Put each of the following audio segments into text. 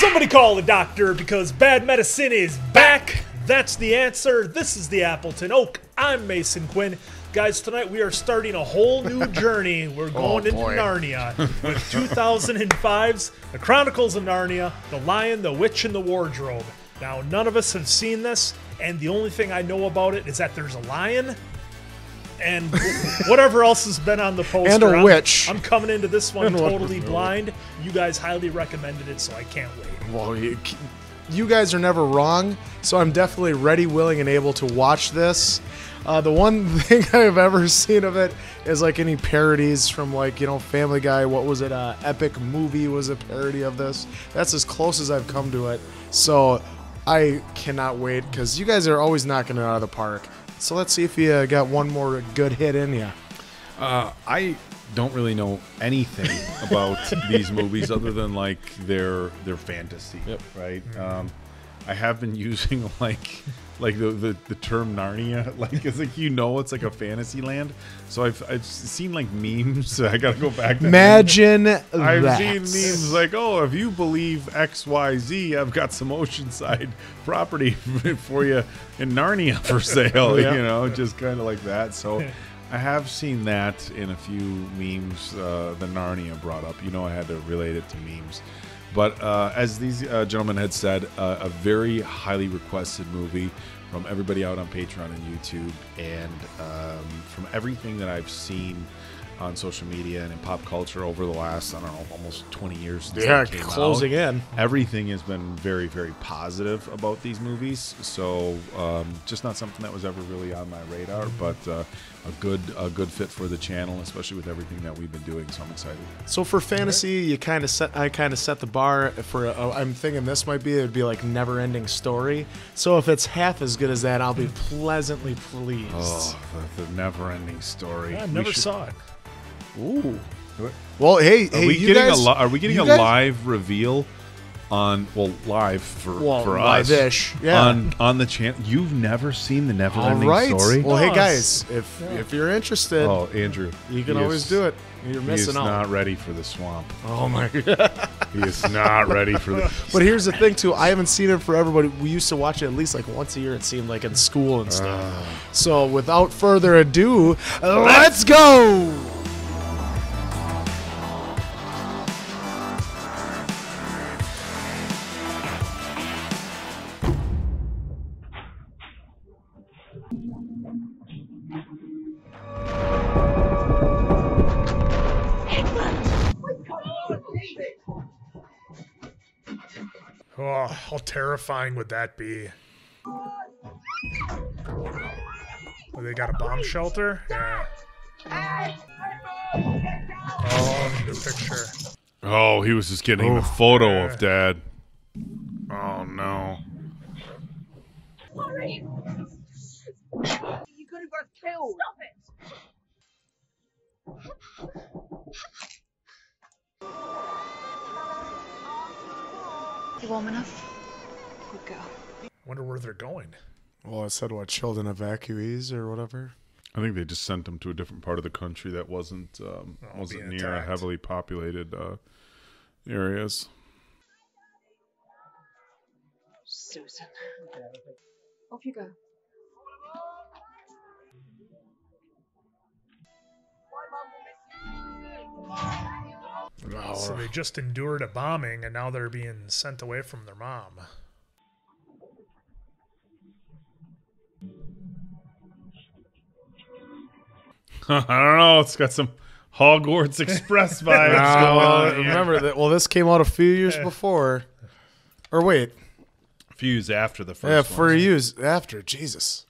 Somebody call the doctor because bad medicine is back. That's the answer. This is the Appleton Oak. I'm Mason Quinn. Guys, tonight we are starting a whole new journey. We're going into Narnia with 2005's The Chronicles of Narnia, The Lion, the Witch, and the Wardrobe. Now, none of us have seen this, and the only thing I know about it is that there's a lion and whatever else has been on the poster. And a witch. I'm coming into this one totally blind. You guys highly recommended it, so I can't wait. Well, you guys are never wrong, so I'm definitely ready, willing, and able to watch this. The one thing I've ever seen of it is like any parodies from, like, you know, Family Guy. What was it? Epic Movie was a parody of this. That's as close as I've come to it. So I cannot wait because you guys are always knocking it out of the park. So let's see if you got one more good hit in you. I don't really know anything about these movies other than like their fantasy, right? I have been using like the term Narnia, like it's like, you know, it's like a fantasy land. So I've seen like memes. So I gotta go back to imagine that. I've seen memes like, oh, if you believe XYZ, I've got some oceanside property for you in Narnia for sale. You know, just kind of like that. So I have seen that in a few memes. The Narnia brought up. You know, I had to relate it to memes. But as these gentlemen had said, a very highly requested movie from everybody out on Patreon and YouTube, and from everything that I've seen on social media and in pop culture over the last, I don't know, almost 20 years since they came closing out, in. Everything has been very, very positive about these movies. So just not something that was ever really on my radar, but a good fit for the channel, especially with everything that we've been doing. So I'm excited. So for fantasy, I kind of set the bar for. I'm thinking this might be, it'd be like never-ending story. So if it's half as good as that, I'll be pleasantly pleased. Oh, the never-ending story. I never saw it. Ooh. Well, hey, are we you getting guys, are we getting a live reveal on live for us live-ish, on the channel? You've never seen the never-ending story? Well, hey guys, if you're interested, Andrew, you can always do it. You're missing out. He is not ready for the swamp. Oh my god, he is not ready for the. But here's the thing too. I haven't seen it forever, but we used to watch it at least like once a year. It seemed like in school and stuff. So without further ado, let's go. Oh, how terrifying would that be? Oh, they got a bomb shelter? Yeah. Oh, new picture. Oh, he was just getting a photo of Dad. Oh, no. Sorry. You could have got killed. Stop it. You warm enough? Good girl. Wonder where they're going. Well, it said what, children evacuees or whatever. I think they just sent them to a different part of the country that wasn't near heavily populated areas. Susan. Off you go. Oh. So they just endured a bombing, and now they're being sent away from their mom. I don't know. It's got some Hogwarts Express vibes going on. Remember that? Well, this came out a few years before. Or wait. A few years after the first one. Yeah, for years after. Jesus.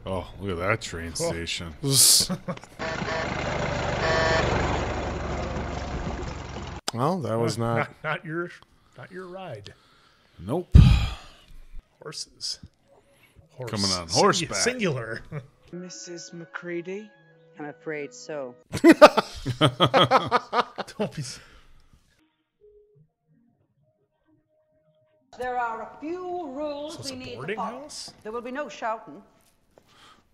Oh, look at that train station. Well, that was not your ride. Nope. Horses. Coming on horseback. Singular. Mrs. McCready? I'm afraid so. Don't be. There are a few rules So it's we a need to boarding follow. house? There will be no shouting,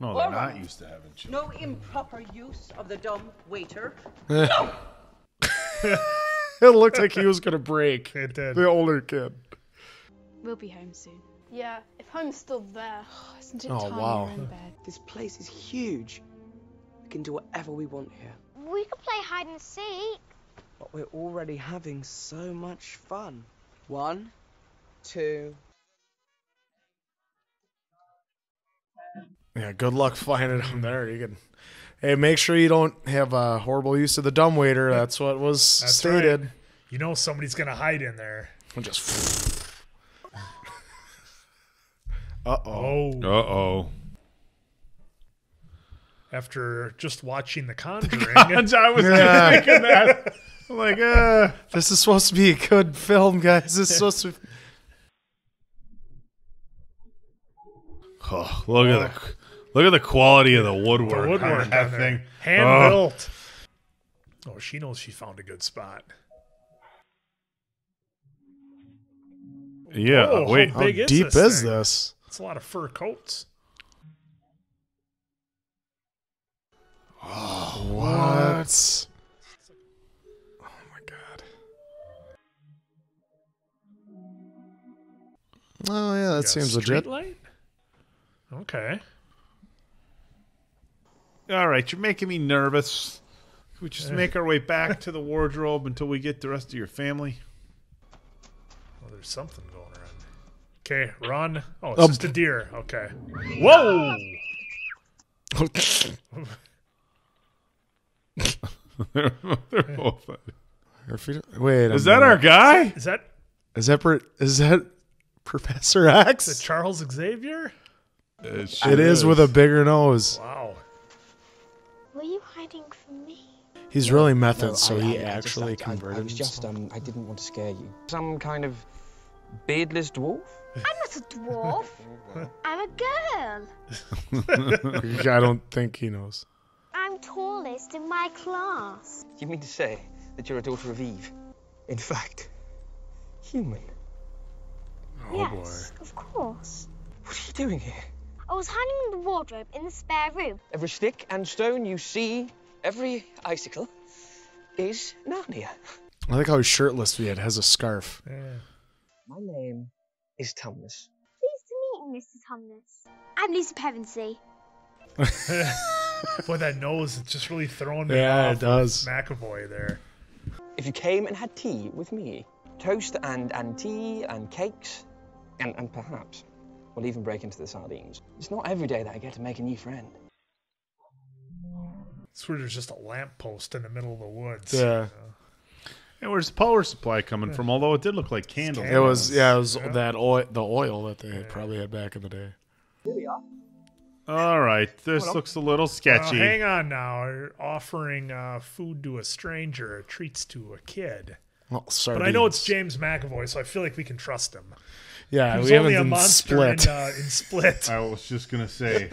No, they're not used to having children. no improper use of the dumb waiter. Eh. No! It looked like he was gonna break. It did. The older kid. We'll be home soon. Yeah, if home's still there. Isn't it Oh, time wow. you're in bed? This place is huge. We can do whatever we want here. We could play hide and seek. But we're already having so much fun. 1, 2. Yeah, good luck finding him there. You can. Hey, make sure you don't have a horrible use of the dumbwaiter. That's what was stated. Right. You know somebody's gonna hide in there. And just. Uh-oh. Oh. Uh-oh. After just watching The Conjuring. I was just thinking that. I'm like, This is supposed to be a good film, guys. This is supposed to be... oh, look at the quality of the woodwork. The woodwork on that on there. thing. Hand built. Oh, she knows she found a good spot. Yeah, Oh, wait. how How big deep is is thing? this? It's a lot of fur coats. Oh, what? Oh, my God. Oh, yeah, that Got seems street legit. light? Okay. All right, you're making me nervous. Can we just make our way back to the wardrobe until we get the rest of your family? Well, there's something going around. Okay, run. Oh, it's just a deer. Okay. Whoa! They're both- Wait, Is that our guy? Is that Professor X? Charles Xavier? It is with a bigger nose. Wow. Were you hiding from me? He's really method, No, so I he just- actually I converted was just, himself. I didn't want to scare you. Some kind of beardless dwarf? I'm not a dwarf. I'm a girl. I don't think he knows. I'm tallest in my class. You mean to say that you're a daughter of Eve? In fact, human. Oh, Yes, of course. What are you doing here? I was hiding in the wardrobe in the spare room. Every stick and stone you see, every icicle, is Narnia. I like how he's shirtless, yet has a scarf. Yeah. My name is Tumnus. Pleased to meet you, Mr. Tumnus. I'm Lucy Pevensie. Boy, that nose is just really throwing me Yeah, off it does. with McAvoy there. If you came and had tea with me, toast and tea and cakes, and perhaps we'll even break into the sardines. It's not every day that I get to make a new friend. It's where there's just a lamppost in the middle of the woods. Yeah. And where's the power supply coming from? Although it did look like candles. It was that oil, the oil that they probably had back in the day. All right, this looks a little sketchy. Hang on now. You're offering food to a stranger, treats to a kid. Well, But I know it's James McAvoy, so I feel like we can trust him. Yeah, He's we haven't only a been monster split. in Split. I was just gonna say.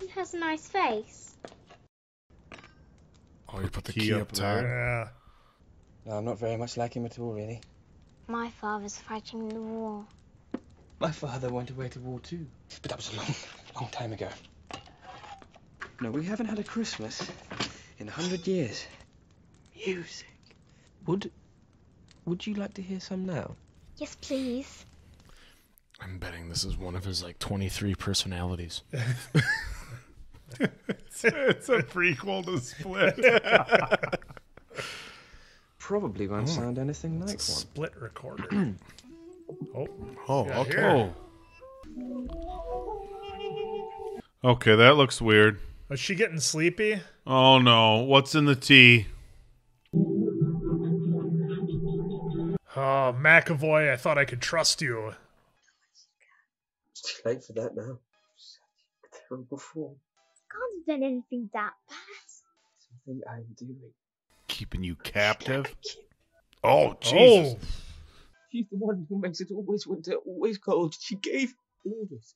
He has a nice face. Oh, you put the Key key up up top. Yeah. No, I'm not very much like him at all, really. My father's fighting in the war. My father went away to war too. But that was a long time ago. No, we haven't had a Christmas in 100 years. Music. Would you like to hear some now? Yes, please. I'm betting this is one of his like 23 personalities. It's a prequel to Split. Probably won't sound anything like one. Split recorder. Oh. Oh, Yeah, okay. here. Okay, that looks weird. Is she getting sleepy? Oh no, what's in the tea? Oh, McAvoy, I thought I could trust you. It's too late for that now. A terrible form. Can't have done anything that bad. Something I'm doing. Keeping you captive? Oh, Jesus. Oh, She's the one who makes it always winter, always cold. She gave orders.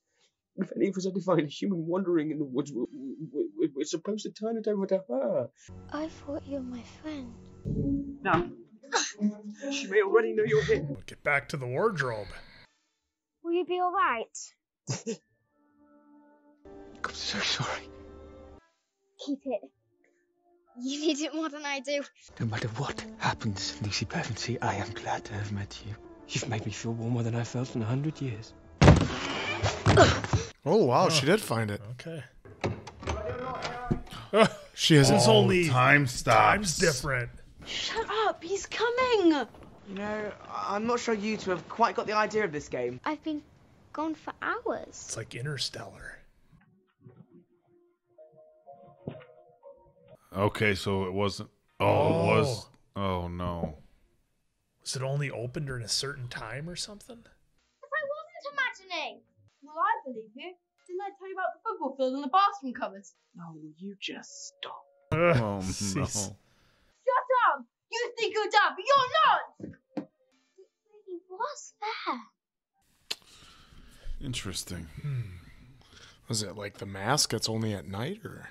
If any of us ever find a human wandering in the woods, we're supposed to turn it over to her. I thought you were my friend. Now, she may already know you're here. we'll get back to the wardrobe. Will you be alright? I'm so sorry. Keep it. You need it more than I do. No matter what happens, Lucy Pevensie, I am glad to have met you. You've made me feel warmer than I felt in 100 years. Oh, wow, she did find it. Okay. She has It's only time stops. time's different. Shut up, he's coming! You know, I'm not sure you two have quite got the idea of this game. I've been gone for hours. It's like Interstellar. Okay, so it wasn't. Oh, it was. Oh no. Was it only open during a certain time or something? If I wasn't imagining. Well, I believe you. Didn't I tell you about the football field and the bathroom cupboards? No, you just stop. Oh no. Jeez. Shut up! You think you're dumb, but you're not! It really was there. Interesting. Was it like the mask? It's only at night, or?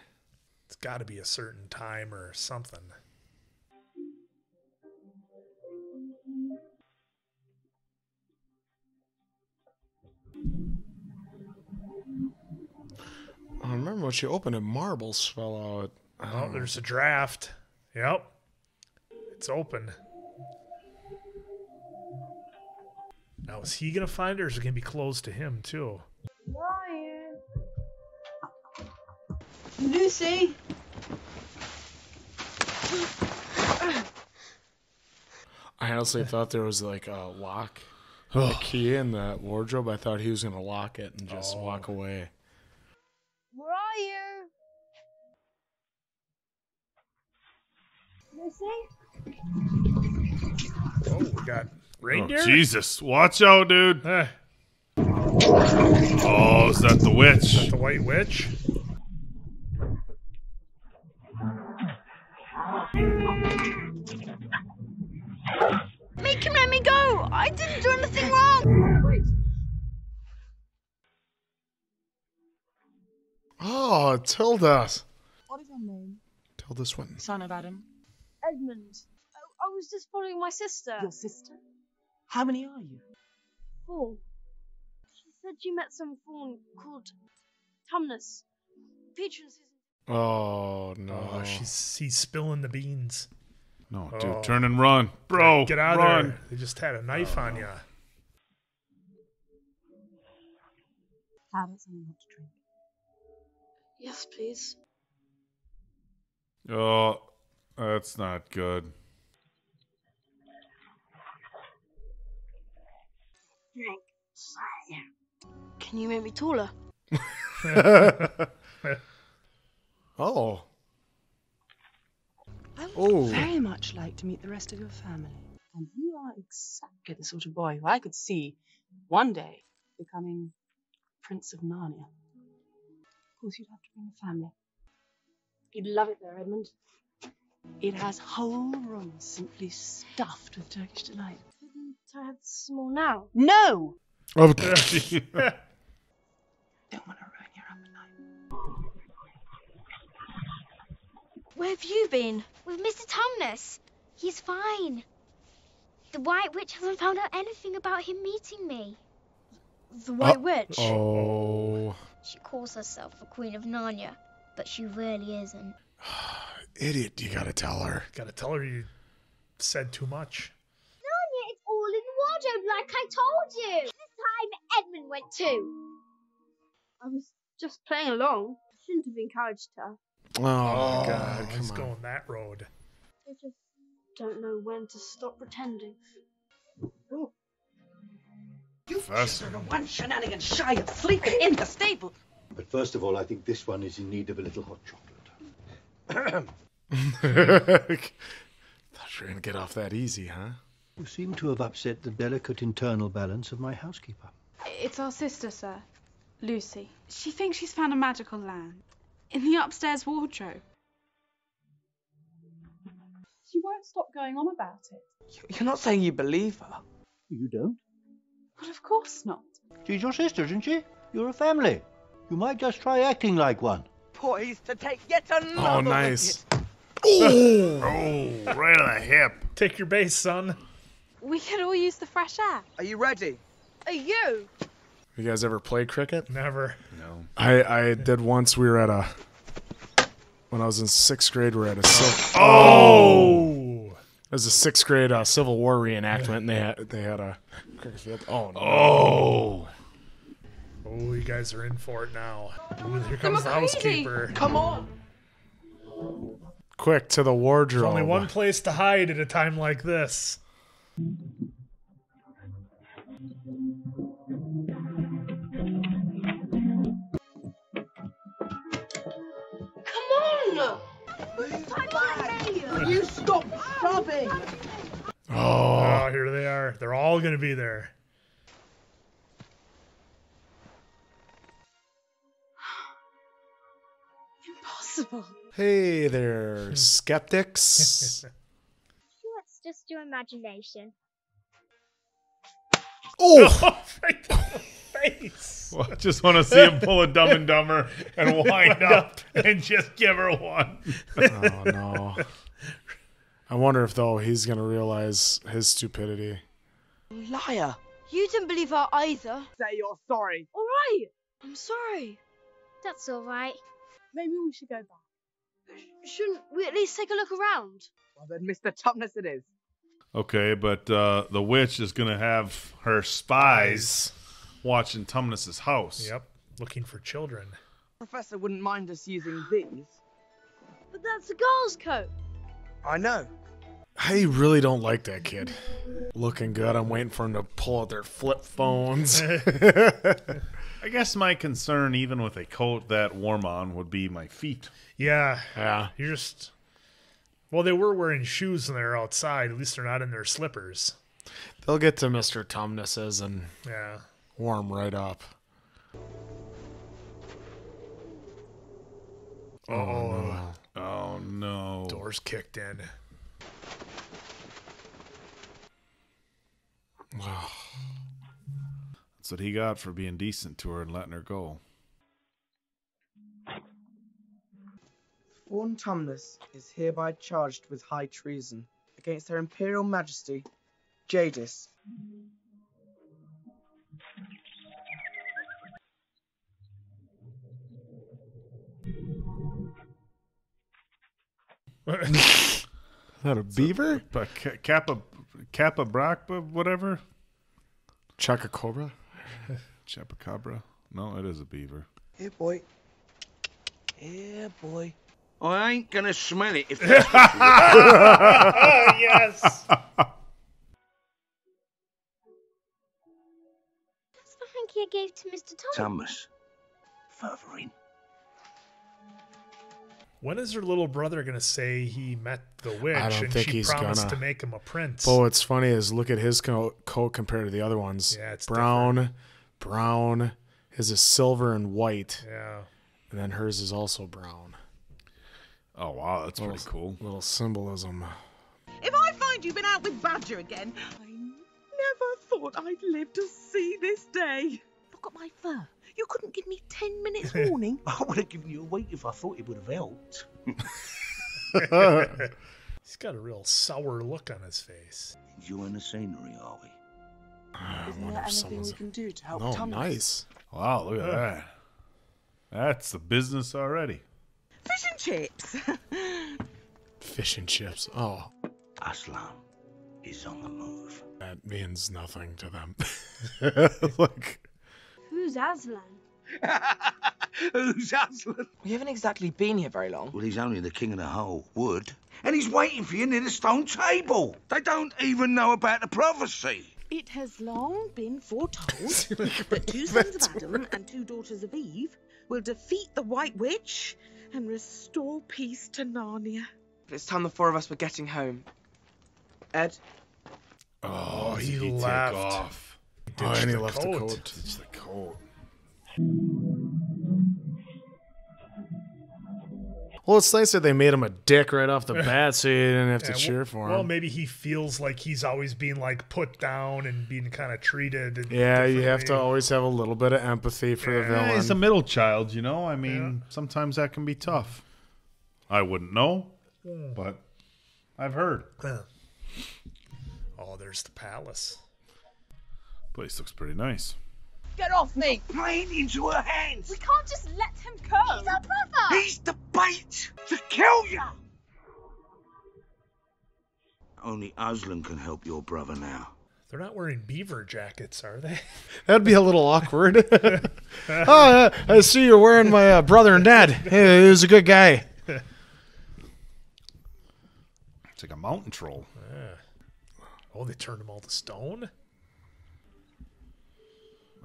It's got to be a certain time or something. I remember when she opened it, marbles fell out. Oh, there's a draft. Yep. It's open. Now, is he going to find it, or is it going to be closed to him, too? Ryan! Lucy! I honestly thought there was like a lock, a key in that wardrobe. I thought he was going to lock it and just walk away. Where are you? Lucy? Oh, we got reindeer? Oh, Jesus. Watch out, dude. Eh, Oh, is that the witch? the White Witch? Make him let me go! I didn't do anything wrong! Oh, Tilda. What is your name? Tilda Swinton. Son of Adam. Edmund. I was just following my sister. Your sister? How many are you? 4. She said you met some faun called Tumnus. Patrons. Oh, no. Oh, he's spilling the beans. No, Oh. dude, turn and run. Bro, Get out of run. there. They just had a knife on you. Have something hot to drink. Yes, please. Oh, that's not good. Drink. Can you make me taller? Oh. I would Oh. very much like to meet the rest of your family. And you are exactly the sort of boy who I could see one day becoming Prince of Narnia. Of course, you'd have to bring the family. You'd love it there, Edmund. It has whole rooms simply stuffed with Turkish delight. Couldn't I have some more now? No! Oh. Don't want to ruin your appetite. Where have you been? With Mr. Tumnus. He's fine. The White Witch hasn't found out anything about him meeting me. The White Witch? Oh. She calls herself the Queen of Narnia, but she really isn't. Idiot, you gotta tell her. Gotta tell her you said too much. Narnia is all in the wardrobe like I told you. This time Edmund went too. I was just playing along. Shouldn't have encouraged her. Oh, God, he's come on. going that road. I just don't know when to stop pretending. Professor. The one shenanigan shy of sleeping in the stable. But first of all, I think this one is in need of a little hot chocolate. Thought you were gonna get off that easy, huh? You seem to have upset the delicate internal balance of my housekeeper. It's our sister, sir. Lucy. She thinks she's found a magical land in the upstairs wardrobe. She won't stop going on about it. You're not saying you believe her? You don't? Well, of course not. She's your sister, isn't she? You're a family. You might just try acting like one. Poised to take yet another. Oh, nice. Oh, right on the hip. Take your base, son. We could all use the fresh air. Are you ready? Are you? You guys ever play cricket? Never. No. I did once. We were at when I was in 6th grade, we're at a it was a 6th grade Civil War reenactment, and they had a cricket field. Oh no! Oh, you guys are in for it now. Ooh, here comes the housekeeper. Come on. Quick to the wardrobe. There's only one place to hide at a time like this. Come on! You stop shoving! Oh, here they are. They're all going to be there. Impossible. Hey there, skeptics. It's just your imagination. Oh! Right in the face. Well, I just want to see him pull a Dumb and Dumber and wind up and just give her one. Oh no. I wonder if, though, he's going to realize his stupidity. Liar. You didn't believe her either. Say you're sorry. All right. I'm sorry. That's all right. Maybe we should go back. Shouldn't we at least take a look around? Well, then, Mr. Tumnus it is. Okay, but the witch is going to have her spies watching Tumnus's house. Yep, looking for children. Professor wouldn't mind us using these. But that's a girl's coat. I know. I really don't like that kid. Looking good. I'm waiting for him to pull out their flip phones. I guess my concern, even with a coat that warm on, would be my feet. Yeah. Yeah. You're just... Well, they were wearing shoes when they were outside. At least they're not in their slippers. They'll get to Mr. Tumnus's and warm right up. Oh, oh no. Doors kicked in. That's what he got for being decent to her and letting her go. Faun Tumnus is hereby charged with high treason against Her Imperial Majesty, Jadis. Is that a beaver? Kappa Brachpa, whatever? Chupacabra? Chupacabra? No, it is a beaver. Here, boy. Here, boy. I ain't gonna smell it if that's Yes! That's the hanky I gave to Mr. Thomas. Further in. When is her little brother going to say he met the witch I don't and think she he's promised gonna. to make him a prince? But what's funny is look at his coat compared to the other ones. Yeah, it's brown. His is silver and white. Yeah. And then hers is also brown. Oh, wow, that's pretty cool. Little symbolism. If I find you've been out with Badger again, I never thought I'd live to see this day. Look at my fur. You couldn't give me 10 minutes warning. I would have given you a week if I thought it would have helped. He's got a real sour look on his face. Enjoying the scenery, are we? Isn't there anything we can do to help Tumnus? Nice. Wow, look at that. That's the business already. Fish and chips. Fish and chips. Oh. Aslan is on the move. That means nothing to them. Look. Who's Aslan? Who's Aslan? We haven't exactly been here very long. Well, he's only the king of the whole wood. And he's waiting for you near the stone table. They don't even know about the prophecy. It has long been foretold that 2 sons of Adam and 2 daughters of Eve will defeat the White Witch and restore peace to Narnia. It's time the 4 of us were getting home. Ed? Oh, he did left. Take off? Oh, and he left the coat. Ditch the coat. Well, it's nice that they made him a dick right off the bat, so you didn't have to cheer for him. Well, maybe he feels like he's always being like put down and being kind of treated. Yeah, you have to always have a little bit of empathy for the villain. He's a middle child, you know? I mean, sometimes that can be tough. I wouldn't know, but I've heard. Oh, there's the palace. Place looks pretty nice. Get off me! Playing into her hands. We can't just let him go. He's our brother! He's the bait to kill you. Only Aslan can help your brother now. They're not wearing beaver jackets, are they? That'd be a little awkward. Oh, I see you're wearing my brother and dad. Hey, he was a good guy. It's like a mountain troll. Yeah. Oh, they turned them all to stone?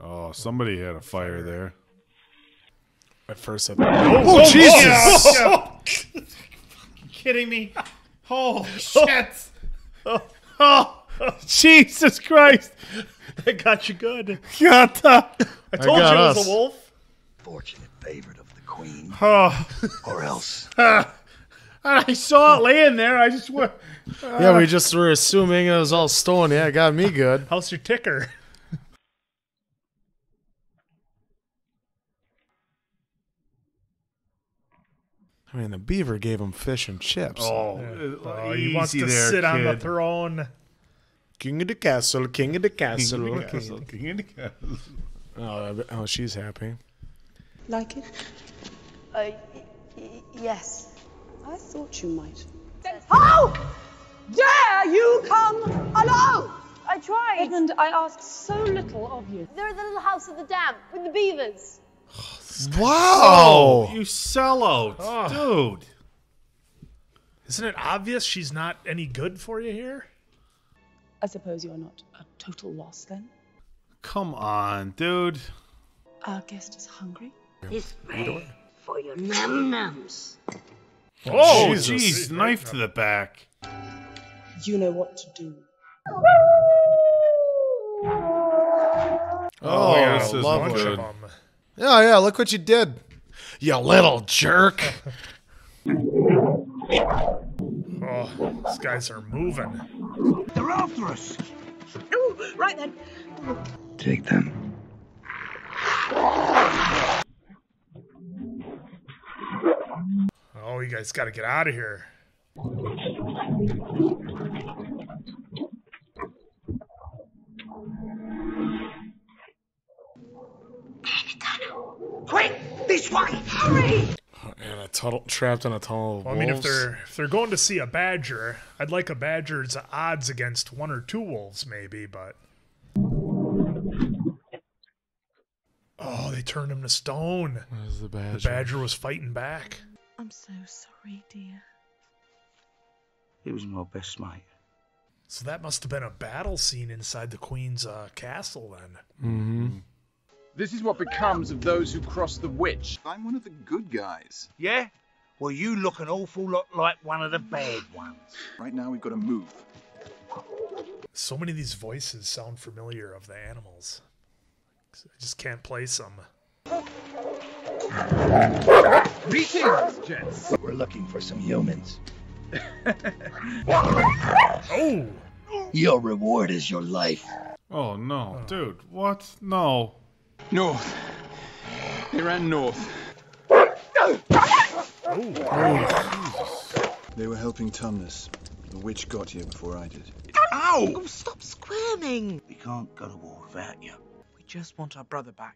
Oh, somebody had a fire there. At first I thought, oh, Jesus! Yeah. Kidding me? Oh, shit. Oh, Jesus Christ. That got you good. I told you it was a wolf. Fortunate favorite of the queen. Oh. Or else. I saw it laying there. I just went. Yeah, we just were assuming it was all stone. Yeah, it got me good. How's your ticker? I mean, the beaver gave him fish and chips. He wants to sit on the throne. King of the castle, king of the castle. King of the castle, king of the castle. Oh, she's happy. Like it? Yes. I thought you might. How dare you come alone? I tried. Edmund, I asked so little of you. They're at the little house at the dam with the beavers. Wow! You sellout, dude. Isn't it obvious she's not any good for you here? I suppose you're not a total loss then? Come on, dude. Our guest is hungry. This way for your num-nums. Oh, Jesus. jeez, knife to the back. You know what to do. Oh, yeah, this is bunch good. of them. Yeah, look what you did. You little jerk. Oh, these guys are moving. They're after us. Oh, right then. Take them. Oh, you guys got to get out of here. Quick, this way! Hurry! And a tunnel, trapped in a tunnel of Well, I mean, if wolves. they're going to see a badger, I'd like a badger's odds against 1 or 2 wolves, maybe, but. Oh, they turned him to stone. Where's the badger? The badger was fighting back. I'm so sorry, dear. He was my best mate. So that must have been a battle scene inside the queen's castle then. Mm-hmm. This is what becomes of those who cross the witch. I'm one of the good guys. Yeah? Well, you look an awful lot like one of the bad ones. Right now, we've got to move. So many of these voices sound familiar of the animals. I just can't place them. Greetings, gents. We're looking for some humans. Oh! Your reward is your life. Oh, no. Dude, what? No. North. They ran north. They were helping Tumnus. The witch got here before I did. Ow! Oh, stop squirming. We can't go to war without you. We just want our brother back.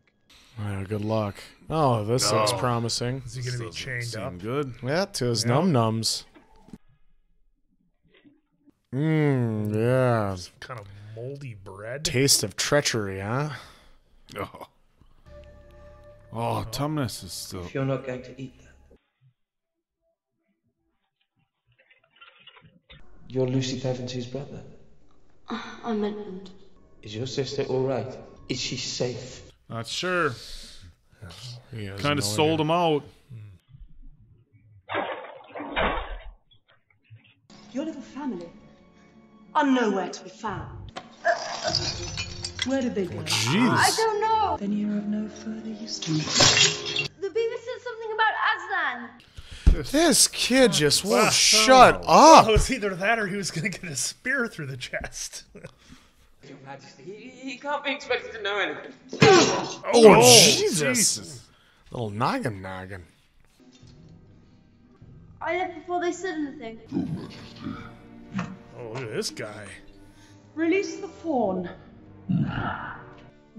Yeah, good luck. Oh, this looks promising. Is he going to be chained up? Good. Yeah, to his num-nums. Yeah. Some kind of moldy bread. Taste of treachery, huh? Oh, Tumnus is still. If you're not going to eat that. You're Lucy Pevensie's brother. I'm Edmund. Is your sister all right? Is she safe? Not sure. He has Kind of no sold idea. him out. Your little family are nowhere to be found. Where did they go? I don't know. Then you're of no further use to me. The beaver said something about Aslan. This kid just won't Wow. shut up. Well, it was either that or he was going to get a spear through the chest. Your Majesty, he can't be expected to know anything. Oh, Jesus. Little noggin. I left before they said anything. Oh, look at this guy. Release the faun.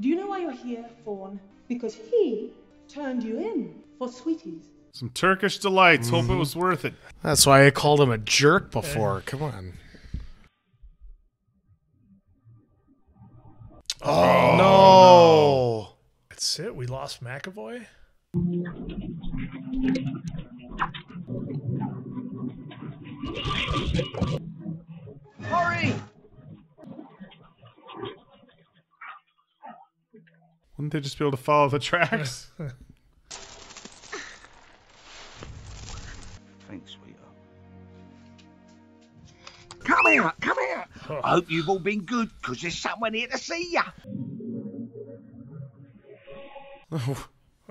Do you know why you're here, faun? Because he turned you in for sweeties. Some Turkish delights. Hope it was worth it. That's why I called him a jerk before. Come on. Oh, no. That's it. We lost McAvoy. Hurry! Wouldn't they just be able to follow the tracks? Thanks, sweetheart. Come here, come here. I hope you've all been good, because there's someone here to see ya.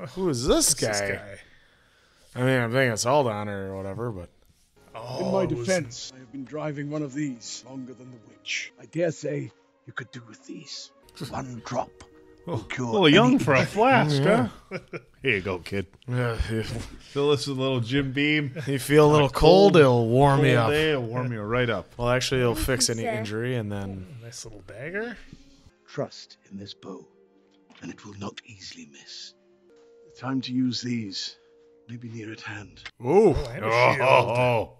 Who is this guy? I mean, I'm thinking it's Aldon or whatever, but... In my defense, I have been driving one of these longer than the witch. I dare say you could do with these. One drop. Well, young for a flask, huh? Here you go, kid. Yeah. Fill this with a little Jim Beam. You feel a little cold, it'll warm you up. It'll warm you right up. Well, actually, it'll fix any injury, and then... Nice little dagger. Trust in this bow, and it will not easily miss. The time to use these may be near at hand. Ooh. Oh.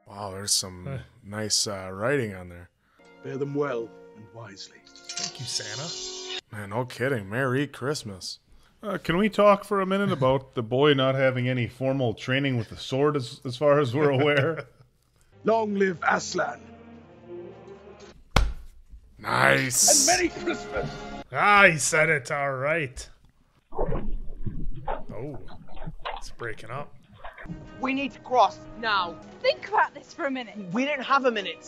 Wow, there's some nice writing on there. Bear them well and wisely. Thank you, Santa. Man, no kidding. Merry Christmas. Can we talk for a minute about the boy not having any formal training with the sword as far as we're aware? Long live Aslan. Nice. And Merry Christmas. Ah, he said it. All right. Oh, it's breaking up. We need to cross now. Think about this for a minute. We don't have a minute.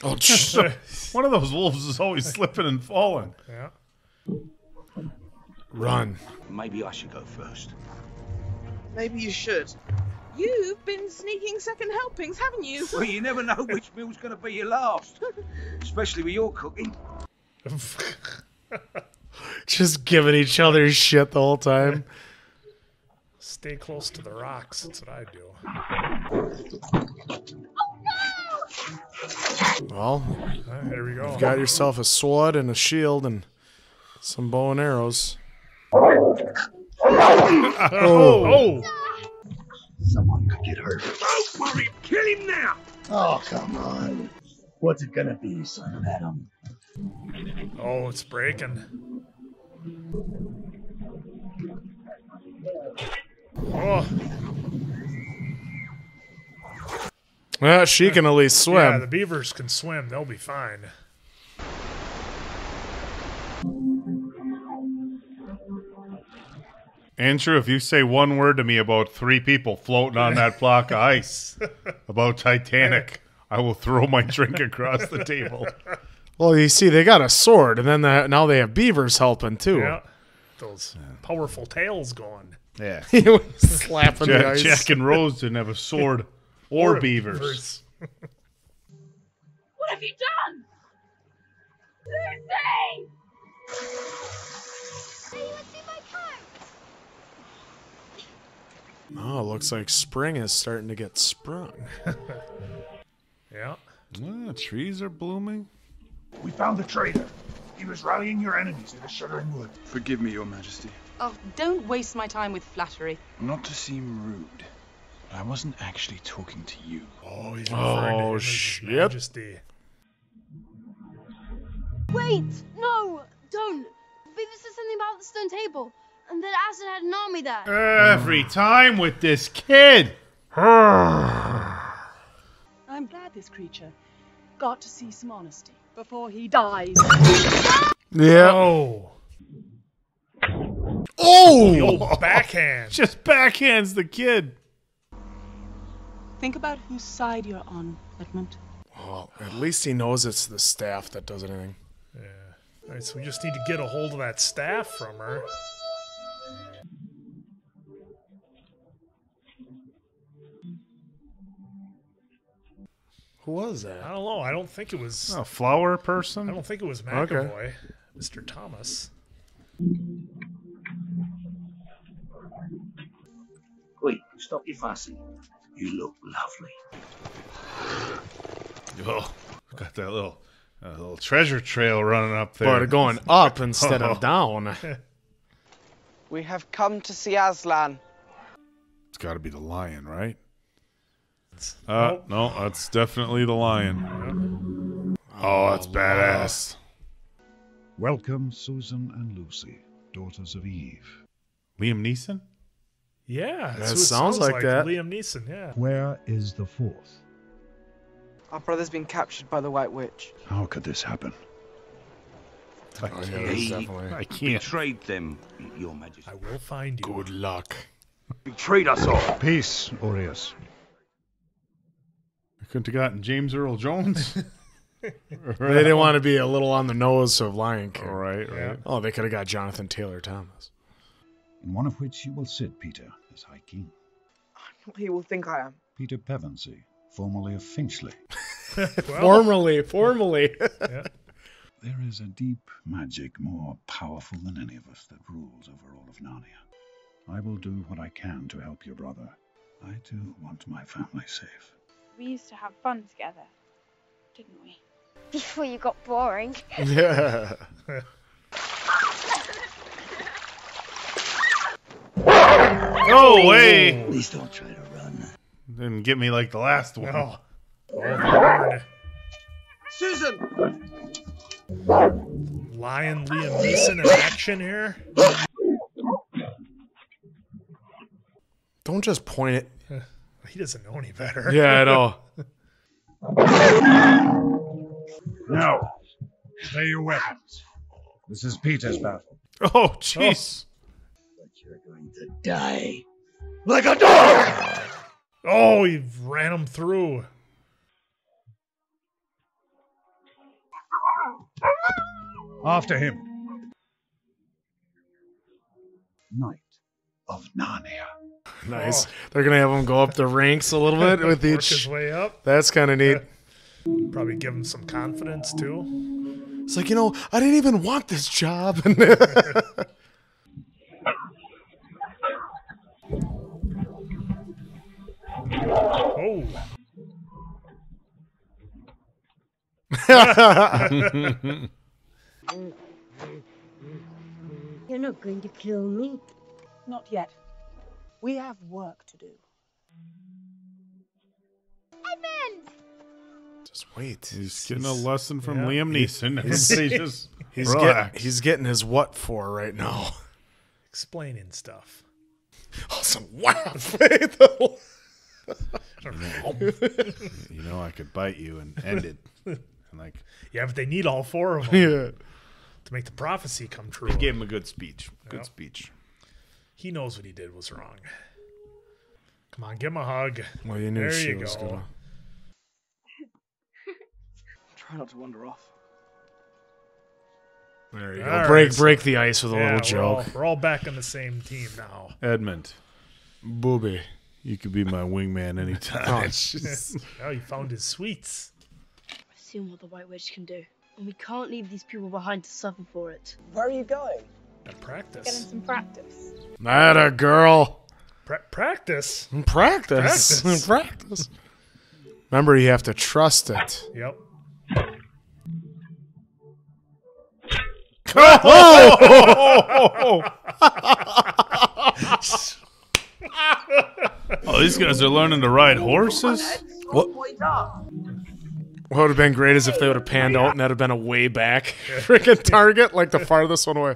Oh, one of those wolves is always slipping and falling. Yeah. Run. Maybe I should go first. Maybe you should. You've been sneaking second helpings, haven't you? Well, you never know which meal's going to be your last. Especially with your cooking. Just giving each other shit the whole time. Stay close to the rocks. That's what I do. Well, here we go. You've got yourself a sword and a shield and some bow and arrows. Oh! Someone could get hurt. Don't worry, kill him now! Oh, come on. What's it gonna be, son of Adam? Oh, it's breaking. Oh. Well, she can at least swim. Yeah, the beavers can swim. They'll be fine. Andrew, if you say one word to me about 3 people floating on that block of ice, about Titanic, I will throw my drink across the table. Well, you see, they got a sword, and then now they have beavers helping, too. Yeah. Those powerful tails going. Yeah. He was slapping the ice. Jack and Rose didn't have a sword or beavers. What have you done? Lucy! Oh, it looks like spring is starting to get sprung. Yeah. Trees are blooming. We found the traitor. He was rallying your enemies in the Shuddering Wood. Forgive me, Your Majesty. Oh, don't waste my time with flattery. Not to seem rude, but I wasn't actually talking to you. Oh, he's referring to him as His Majesty. Wait! No! Don't! Beaver said something about the stone table, and that Aslan had an army there. Every time with this kid. I'm glad this creature got to see some honesty before he dies. Yeah. Oh. Oh! The old backhand. Just backhands the kid. Think about whose side you're on, Edmund. Well, at least he knows it's the staff that does anything. Yeah. All right, so we just need to get a hold of that staff from her. Who was that? I don't know. I don't think it was a flower person. I don't think it was McAvoy. Mr. Thomas. Quick, stop your fussing. You look lovely. Oh, got that little treasure trail running up there. But going up instead of down. We have come to see Aslan. It's got to be the lion, right? No, that's definitely the lion. Oh, that's badass. Welcome, Susan and Lucy, daughters of Eve. Liam Neeson? Yeah, that sounds like that. Liam Neeson, yeah. Where is the fourth? Our brother's been captured by the White Witch. How could this happen? I can't. Betrayed them, Your Majesty. I will find you. Good luck. Betrayed us all. Peace, Aureus. I couldn't have gotten James Earl Jones. They didn't want to be a little on the nose of Lion King. Right. Oh, they could have got Jonathan Taylor Thomas. In one of which you will sit, Peter, as High King. I'm not who you will think I am. Peter Pevensie, formerly of Finchley. Formerly. Yeah. There is a deep magic more powerful than any of us that rules over all of Narnia. I will do what I can to help your brother. I too want my family safe. We used to have fun together, didn't we? Before you got boring. Yeah. No way! Please don't try to run. Didn't get me like the last one. No. Oh, Susan! Lion Liam Neeson in action here. Don't just point it. He doesn't know any better. Yeah, I know. Now, lay your weapons. This is Peter's battle. Oh, jeez. But you're going to die like a dog! Oh, he ran him through. After him. Knight of Narnia. Nice. They're going to have him go up the ranks a little bit with Work each. his way up. That's kind of neat. Probably give him some confidence, too. It's like, you know, I didn't even want this job. Oh. You're not going to kill me. Not yet. We have work to do. Edmund! Just wait. He's getting a lesson from Liam Neeson. He's getting his what for right now. Explaining stuff. Awesome. Wow. You know, I could bite you and end it. And like, yeah, but they need all four of them to make the prophecy come true. He gave him a good speech. Good speech. He knows what he did was wrong. Come on, give him a hug. Well, you knew there she you was go. gonna. Try not to wander off. There you go. All Break the ice with a little joke. We're all back on the same team now. Edmund. Booby. You could be my wingman anytime. Oh, he found his sweets. I've seen what the White Witch can do, and we can't leave these people behind to suffer for it. Where are you going? And practice. Getting some practice. Atta girl. Practice. Practice. Remember, you have to trust it. Yep. Oh, these guys are learning to ride horses? What would have been great is if they would have panned out and that would have been a way back freaking target, like the farthest one away.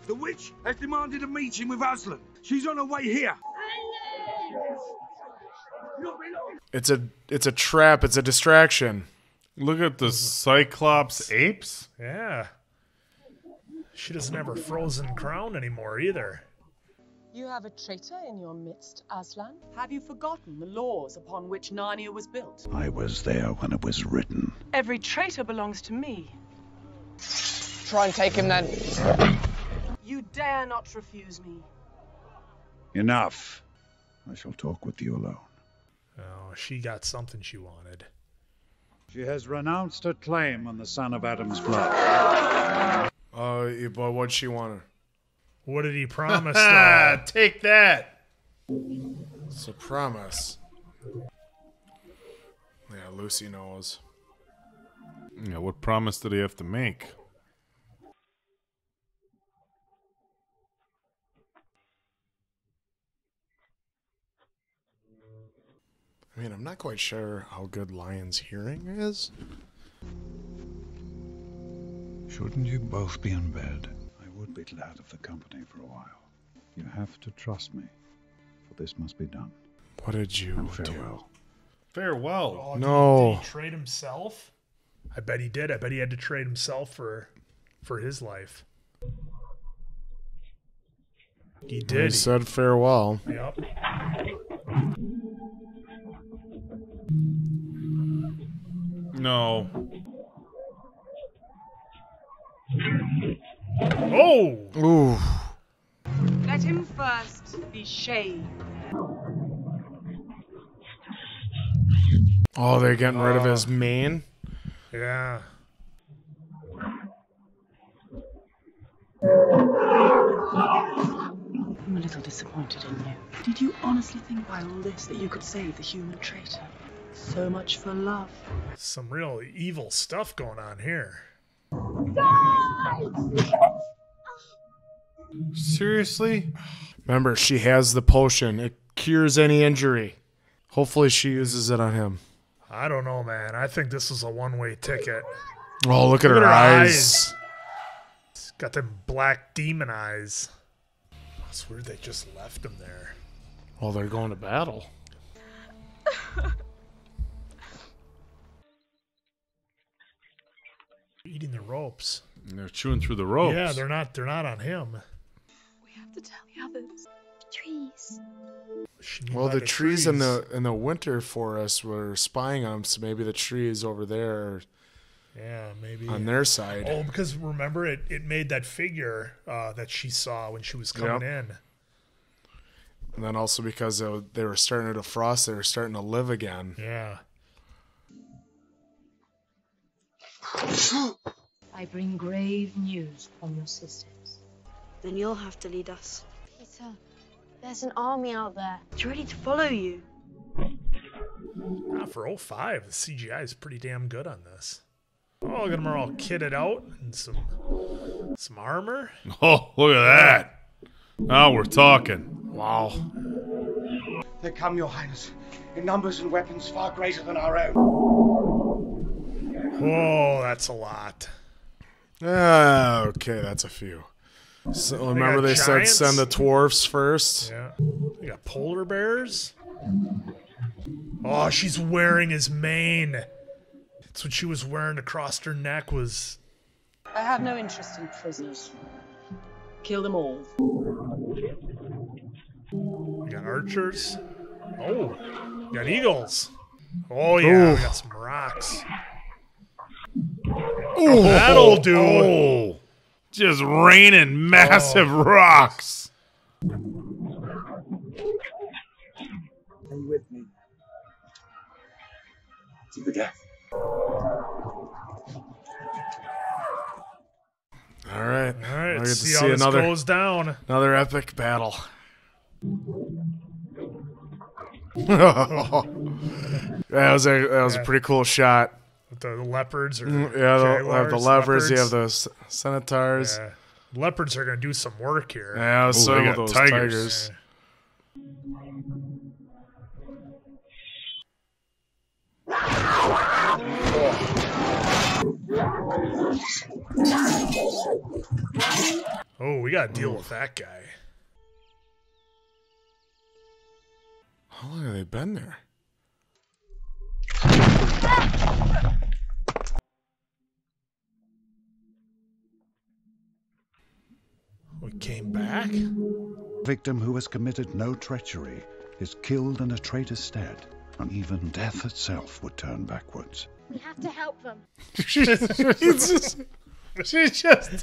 The witch has demanded a meeting with Aslan. She's on her way here. It's a trap. It's a distraction. Look at the Cyclops apes. Yeah. She doesn't have her frozen crown anymore either. You have a traitor in your midst, Aslan. Have you forgotten the laws upon which Narnia was built? I was there when it was written. Every traitor belongs to me. Try and take him then. You dare not refuse me. Enough. I shall talk with you alone. Oh, she got something she wanted. She has renounced her claim on the son of Adam's blood. But what'd she want? What did he promise? Take that. It's a promise. Yeah, Lucy knows. Yeah, what promise did he have to make? I mean, I'm not quite sure how good Lion's hearing is. Shouldn't you both be in bed? I would be glad of the company for a while. You have to trust me, for this must be done. What did you And farewell. Farewell. Oh, No. Did he trade himself? I bet he did. I bet he had to trade himself for his life. He did. He said farewell. Yep. No. Oh! Ooh. Let him first be shaved. Oh, they're getting rid of his mane? Yeah. I'm a little disappointed in you. Did you honestly think by all this that you could save the human traitor? So much for love. Some real evil stuff going on here. Seriously? Remember, she has the potion. It cures any injury. Hopefully she uses it on him. I don't know, man. I think this is a one-way ticket. Oh, look at her eyes. It's got them black demon eyes. It's weird they just left him there. Oh, they're going to battle. Eating the ropes. And they're chewing through the ropes. Yeah, they're not on him. We have to tell the others. Trees. Well, the trees in the winter forest were spying on him, so maybe the trees over there Yeah, maybe on their side. Oh, because remember it made that figure that she saw when she was coming in. And then also because they were starting to defrost, they were starting to live again. Yeah. I bring grave news from your sisters. Then you'll have to lead us. Peter, there's an army out there. It's ready to follow you. For 05, the CGI is pretty damn good on this. Oh, look at them are all kitted out and some armor. Oh, look at that. Now we're talking. Wow. They come, Your Highness, in numbers and weapons far greater than our own. Whoa, that's a lot. Okay, that's a few. So remember they said giants? send the dwarfs first? Yeah. They got polar bears. Oh, she's wearing his mane. That's what she was wearing across her neck was... I have no interest in prisoners. Kill them all. We got archers. Oh, we got eagles. Oh, yeah, we got some rocks. Oh, that'll do. Oh, just raining massive rocks. Are you with me? To the death. All right. All right, I get to see how this goes down. Another epic battle. That was a pretty cool shot. With the leopards or yeah, the leopards. You have the centaurs. Yeah. Leopards are going to do some work here. Yeah, so got those tigers. Oh, we got to deal with that guy. How long have they been there? We came back? Victim who has committed no treachery is killed in a traitor's stead, and even death itself would turn backwards. We have to help them. She just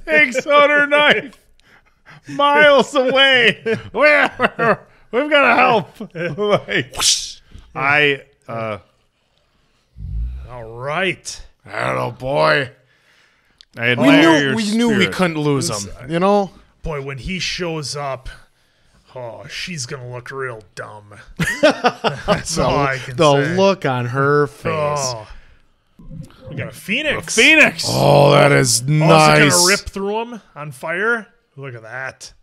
takes out her knife miles away. We've got to help. Like, all right. Oh boy. I admire your we knew we spirit. couldn't lose him. You know. Boy, when he shows up, Oh, she's gonna look real dumb. That's all I can the say. look on her face. Oh. We got a phoenix. A phoenix. Oh, that is nice. Oh, is it gonna rip through him on fire? Look at that.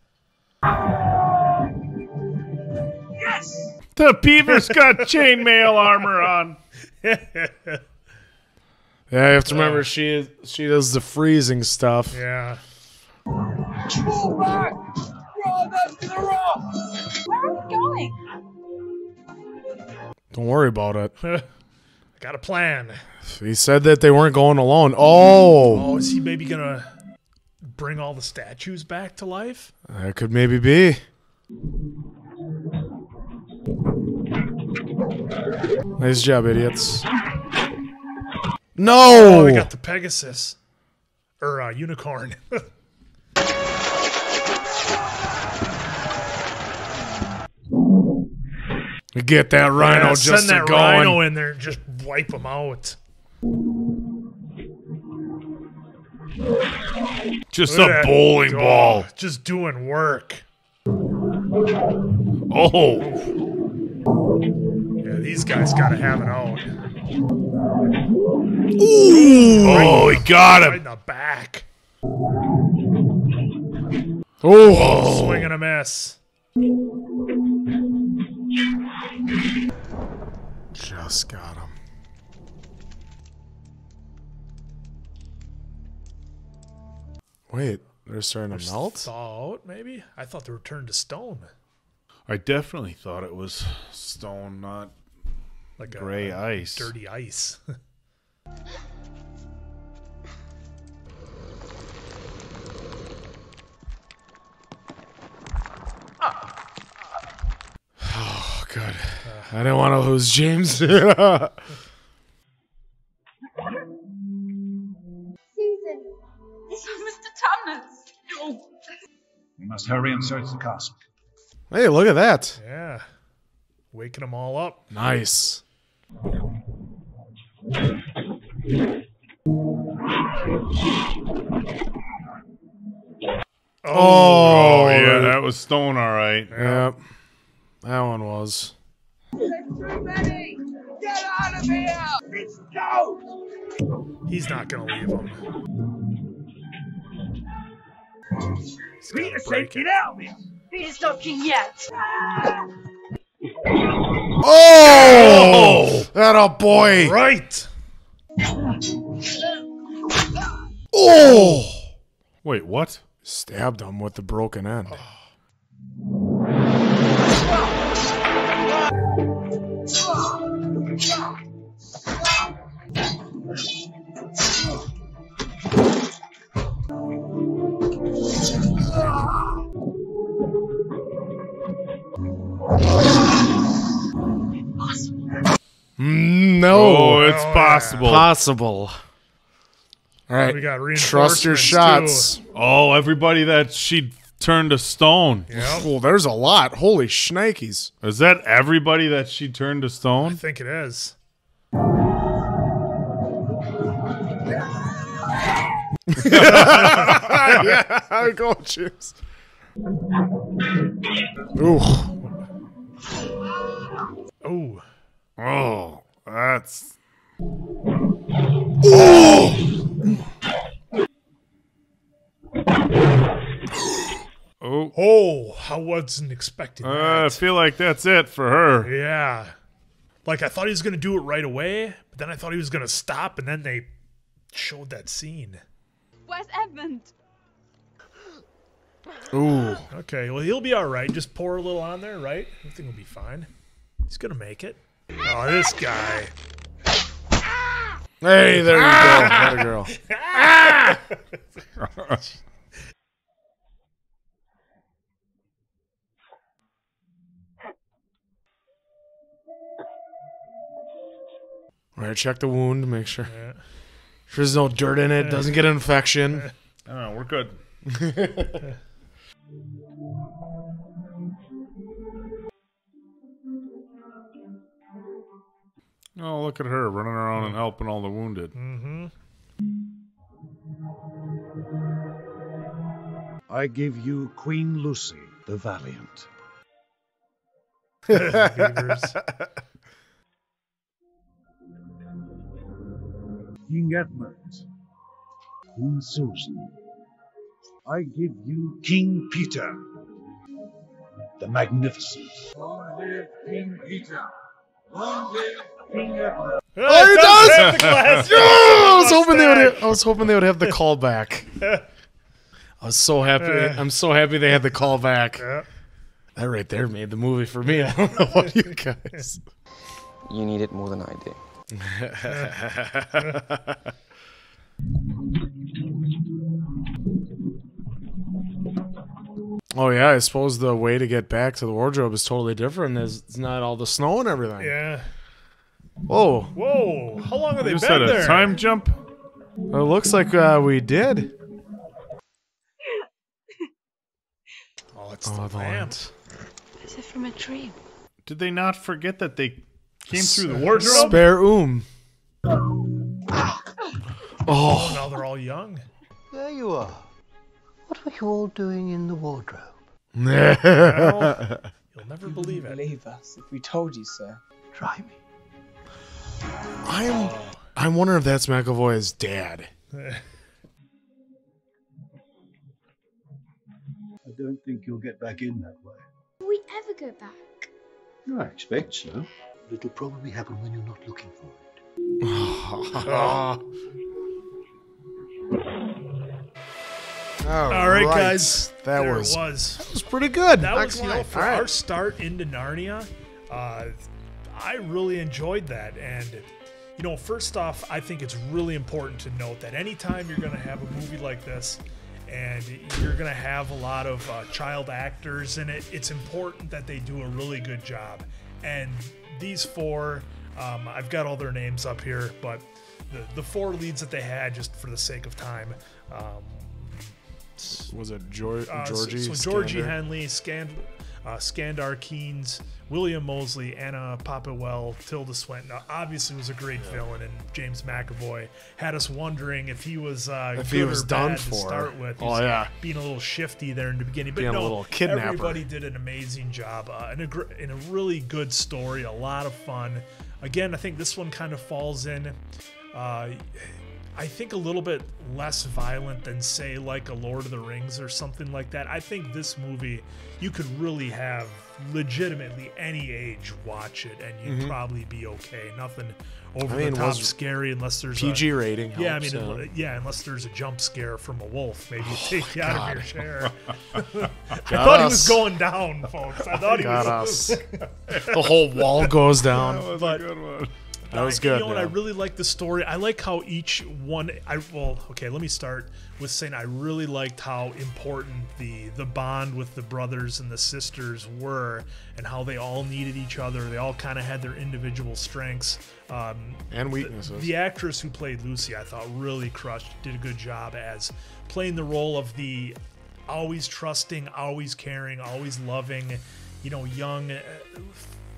Yes. The beaver's got chainmail armor on. Yeah, you have to remember she does the freezing stuff. Yeah. Pull back! Run up to the rock! Where are we going? Don't worry about it. I got a plan. He said that they weren't going alone. Oh. Oh, is he maybe gonna bring all the statues back to life? That could maybe be. Nice job, idiots. No! Oh, we got the Pegasus. Or unicorn. Get that rhino just send that going. rhino in there and just wipe him out. Just Look a at that bowling dog, ball. Just doing work. Oh. Yeah, these guys gotta have it out. Ooh. Oh, he got him. Right in the back. Oh. Swing and a miss. Just got him. Wait, they're starting to melt? Thaw out, maybe? I thought they were turned to stone. I definitely thought it was stone, not Like gray ice. Dirty ice. Oh, good. I didn't want to lose James. Susan, this is Mr. Tumnus. We must hurry and search the castle. Hey, look at that. Yeah. Waking them all up. Nice. Oh, yeah, that was stone, all right. Yep. That one was. Everybody, get out of here! It's go! He's not gonna leave him. Peter said get out of here! Peter's not king yet. Oh! That a boy! Right! Oh! Wait, what? Stabbed him with the broken end. No. Oh, it's possible. Possible. All right. We got Trust your reinforcements, shots. too. Oh, everybody that she turned to stone. Yep. Well, there's a lot. Holy shnikes. Is that everybody that she turned to I stone? think it is. Yeah, go, James. Ooh. Oh. Oh, that's... Oh! Oh. Oh, I wasn't expecting that. I feel like that's it for her. Yeah. Like, I thought he was going to do it right away, but then I thought he was going to stop, and then they showed that scene. Where's Edmund? Ooh. Okay, well, he'll be all right. Just pour a little on there, right? Everything will be fine. He's going to make it. Oh, this guy. Hey, there you go. That a girl. All right, check the wound, make sure. Yeah. There's no dirt in it, doesn't get an infection. Oh, we're good. Oh, look at her running around and helping all the wounded. Mm-hmm. I give you Queen Lucy the Valiant. Beavers. King Edmund, Queen Susan, I give you King Peter, the Magnificent. Long live King Peter! Long live King Edmund! Oh, he does! Have the glasses. Yeah, I was hoping they would have the callback. I was so happy. I'm so happy they had the callback. Yeah. That right there made the movie for me. I don't know about you guys. You need it more than I do. Oh yeah, I suppose the way to get back to the wardrobe is totally different. It's not all the snow and everything. Yeah. Whoa. Whoa. How long have they Just been had there? a time jump. It looks like we did. Oh, it's the lamp. Is it from a dream? Did they not forget that they came through the wardrobe? Spare Oh, now they're all young. There you are. What were you all doing in the wardrobe? Well, you'll never believe it. Believe us if we told you, sir. Try me. I'm wondering if that's McAvoy's dad. I don't think you'll get back in that way. Will we ever go back? I expect so. But it'll probably happen when you're not looking for it. All right, guys. That there was it was. That was pretty good. That Not was, gonna lie. for All right. our start into Narnia, I really enjoyed that. And, first off, I think it's really important to note that anytime you're going to have a movie like this and you're going to have a lot of child actors in it, it's important that they do a really good job. And these four, I've got all their names up here, but the four leads that they had, just for the sake of time, was it Georgie? So Georgie Henley, Skandar Keynes, William Moseley, Anna Popplewell, Tilda Swinton. Obviously was a great villain, and James McAvoy had us wondering if he was good or done bad for. to start with. Oh, yeah. Being a little shifty there in the beginning, but Being a no, little kidnapper. everybody did an amazing job in a really good story, a lot of fun. Again, I think this one kind of falls in. I think a little bit less violent than, say, like a Lord of the Rings or something like that. I think this movie, you could really have legitimately any age watch it, and you'd probably be okay. Nothing over the top scary unless there's PG rating. Yeah, helps, unless there's a jump scare from a wolf, maybe take you out of your chair. I Got thought he us. was going down, folks. I thought he Got was. us. The whole wall goes down. That was a good one. That was good. I really like the story. I like how each one. Let me start with saying I really liked how important the bond with the brothers and the sisters were, and how they all needed each other. They all kind of had their individual strengths and weaknesses. The actress who played Lucy, I thought, really did a good job as playing the role of the always trusting, always caring, always loving, young,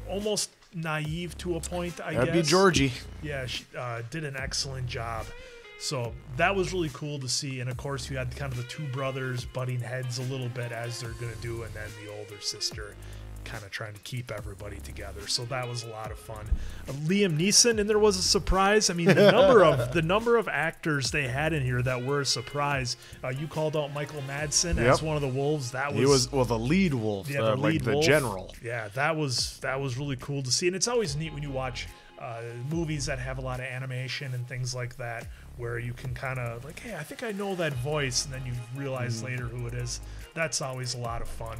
almost naive to a point, I guess. That'd be Georgie. Yeah, she did an excellent job. So that was really cool to see. And of course, you had kind of the two brothers butting heads a little bit, as they're going to do, and then the older sister kind of trying to keep everybody together. So that was a lot of fun. Liam Neeson, and there was a surprise. I mean, the number of actors they had in here that were a surprise. You called out Michael Madsen as one of the wolves. He was the lead wolf, the general. Yeah, that was really cool to see. And it's always neat when you watch movies that have a lot of animation and things like that, where you can kind of like, hey, I think I know that voice, and then you realize later who it is. That's always a lot of fun.